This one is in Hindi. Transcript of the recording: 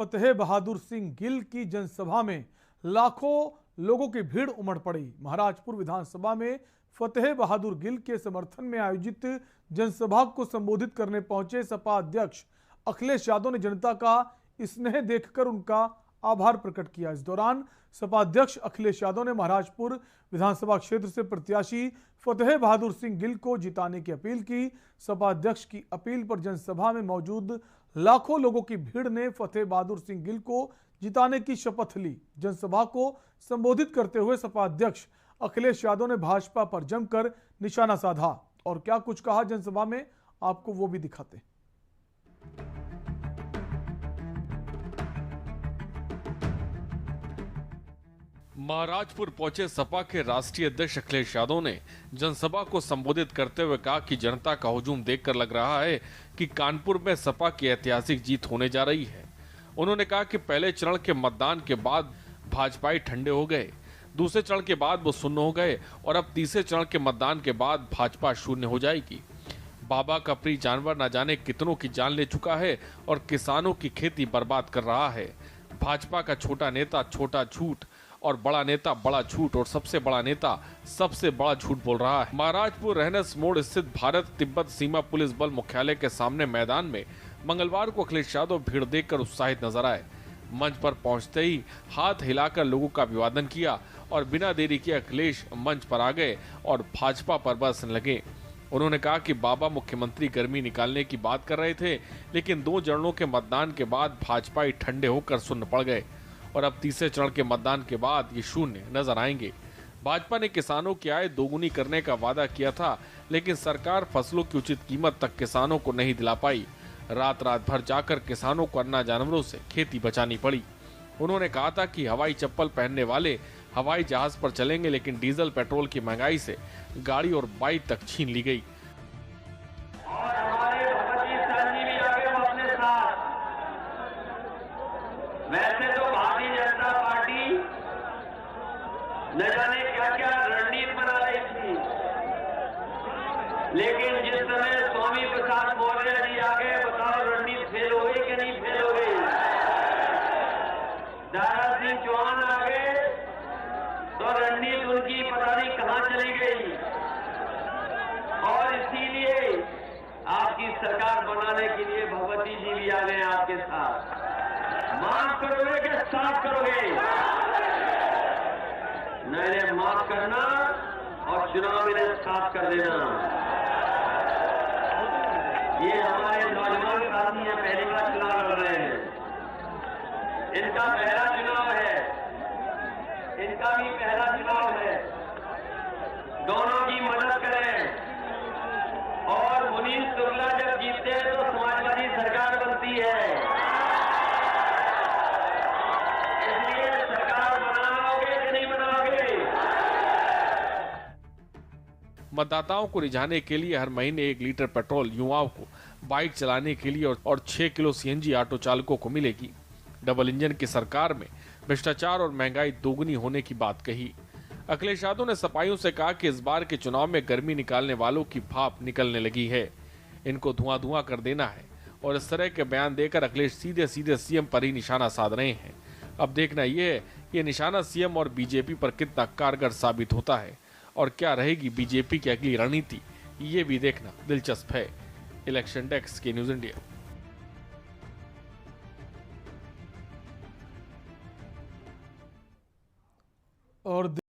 फतेह बहादुर सिंह गिल की जनसभा में लाखों लोगों की भीड़ उमड़ पड़ी। महाराजपुर विधानसभा में फतेह बहादुर गिल के समर्थन में आयोजित जनसभा को संबोधित करने पहुंचे सपा अध्यक्ष अखिलेश यादव ने जनता का स्नेह देखकर उनका आभार प्रकट किया। इस दौरान सपा अध्यक्ष अखिलेश यादव ने महाराजपुर विधानसभा क्षेत्र से प्रत्याशी फतेह बहादुर सिंह गिल को जिताने की अपील की। सपा अध्यक्ष की अपील पर जनसभा में मौजूद लाखों लोगों की भीड़ ने फतेह बहादुर सिंह गिल को जिताने की शपथ ली। जनसभा को संबोधित करते हुए सपा अध्यक्ष अखिलेश यादव ने भाजपा पर जमकर निशाना साधा और क्या कुछ कहा जनसभा में, आपको वो भी दिखाते हैं। महाराजपुर पहुंचे सपा के राष्ट्रीय अध्यक्ष अखिलेश यादव ने जनसभा को संबोधित करते हुए कहा कि जनता का हुजूम देखकर लग रहा है कि कानपुर में सपा की ऐतिहासिक जीत होने जा रही है। उन्होंने कहा कि पहले चरण के मतदान के बाद भाजपाई ठंडे हो गए, दूसरे चरण के बाद वो शून्य हो गए और अब तीसरे चरण के मतदान के बाद भाजपा शून्य हो जाएगी। बाबा का प्रिय जानवर न जाने कितनों की जान ले चुका है और किसानों की खेती बर्बाद कर रहा है। भाजपा का छोटा नेता छोटा झूठ और बड़ा नेता बड़ा झूठ और सबसे बड़ा नेता सबसे बड़ा झूठ बोल रहा है। महाराजपुर रहनस मोड़ स्थित भारत तिब्बत सीमा पुलिस बल मुख्यालय के सामने मैदान में मंगलवार को अखिलेश यादव भीड़ देखकर उत्साहित नजर आए। मंच पर पहुंचते ही हाथ हिलाकर लोगों का अभिवादन किया और बिना देरी के अखिलेश मंच पर आ गए और भाजपा पर बरसने लगे। उन्होंने कहा कि बाबा मुख्यमंत्री गर्मी निकालने की बात कर रहे थे, लेकिन 2 चरणों के मतदान के बाद भाजपाई ठंडे होकर शून्य पड़ गए और अब तीसरे चरण के मतदान के बाद ये शून्य नजर आएंगे। भाजपा ने किसानों की आय दोगुनी करने का वादा किया था, लेकिन सरकार फसलों की उचित कीमत तक किसानों को नहीं दिला पाई। रात भर जाकर किसानों को अन्ना जानवरों से खेती बचानी पड़ी। उन्होंने कहा था कि हवाई चप्पल पहनने वाले हवाई जहाज पर चलेंगे, लेकिन डीजल पेट्रोल की महंगाई से गाड़ी और बाइक तक छीन ली गई। और हमारे भगवती सहनी भी आ गए अपने साथ। वैसे तो भारतीय जनता पार्टी न जाने क्या क्या रणनीति बना रही थी, लेकिन जिस समय स्वामी प्रसाद मौर्य जी आ गए, बताओ रणनीति फेल हो गई कि नहीं फेल हो गई। दारा सिंह चौहान आ गए तो रणनीति उनकी पता नहीं कहां चली गई। और इसीलिए आपकी सरकार बनाने के लिए भगवती जी भी आ गए आपके साथ। माफ करोगे कि साफ करोगे? नहीं, माफ करना और चुनाव में साफ कर देना। ये हमारे नौजवान साथी हैं, पहली बार चुनाव लड़ रहे हैं। इनका पहला चुनाव है, इनका भी पहला चुनाव है। दोनों की मदद करें। और मुनीष शुक्ला जब जीतते हैं तो समाजवादी सरकार बनती है, इसलिए सरकार बनाओगे कि नहीं बनाओगे? मतदाताओं को रिझाने के लिए हर महीने 1 लीटर पेट्रोल युवाओं को बाइक चलाने के लिए और 6 किलो सीएनजी ऑटो चालकों को मिलेगी। डबल इंजन की सरकार में भ्रष्टाचार और महंगाई दोगुनी होने की बात कही। अखिलेश यादव ने सपाइयों से कहा कि इस बार के चुनाव में गर्मी निकालने वालों की भाप निकलने लगी है, इनको धुआं कर देना है। और इस तरह के बयान देकर अखिलेश सीधे सीएम पर ही निशाना साध रहे हैं। अब देखना यह है कि ये निशाना सीएम और बीजेपी पर कितना कारगर साबित होता है और क्या रहेगी बीजेपी की अगली रणनीति, ये भी देखना दिलचस्प है। इलेक्शन डेस्क के न्यूज इंडिया। और